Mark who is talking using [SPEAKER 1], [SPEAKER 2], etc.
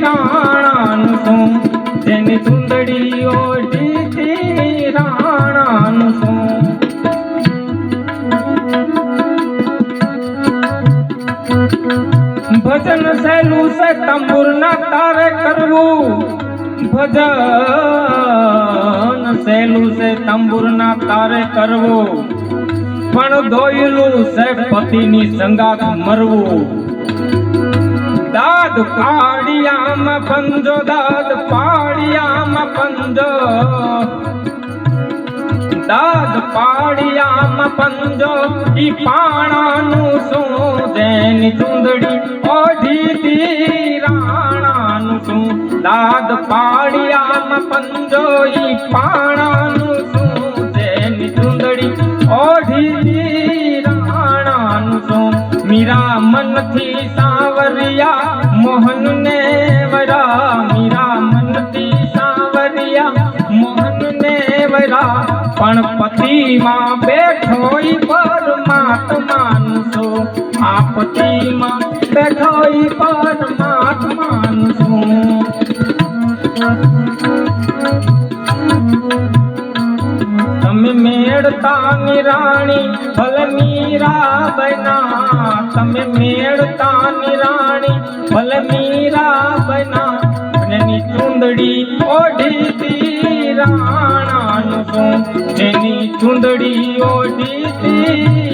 [SPEAKER 1] રાણાનું શું, જેની ચૂંદડી ઓઢીતી રાણાનું શું. ભજન સહેલું છે તંબુર ના તારે કરવું, ભજન સહેલું છે તંબુર ના તારે કરવું, પણ દોયલું છે પતિની સંગાત મરવું. દાદ પાડિયામાં પંજો, દાદ પાડિયામાં પંજો, દાદ પાડિયામાં પંજો, ઈ પાણાનું શું, જેની ચૂંદડી ઓઢીતી રાણાનું શું. દાદ પાડિયામાં પંજો, ઈ પાણાનું શું, જેની ચૂંદડી ઓઢીતી રાણાનું શું. મીરા મનથી સાવરિયા મોહન ને વરા, મીરા મનથી સાવરિયા મોહન ને વરા, પણ પતિમાં બેઠો ઈ પરમાત્માનું શું. આ પતિમાં બેઠો ઈ પરમાત્માનું શું. તમે મેળતા નિરાણી ભલે મીરા બના, તમે મેળતા નિરાણી ભલે મીરા બના, એની ચૂંદડી ઓઢીતી રાણાનું શું, એની ચૂંદડી ઓઢીતી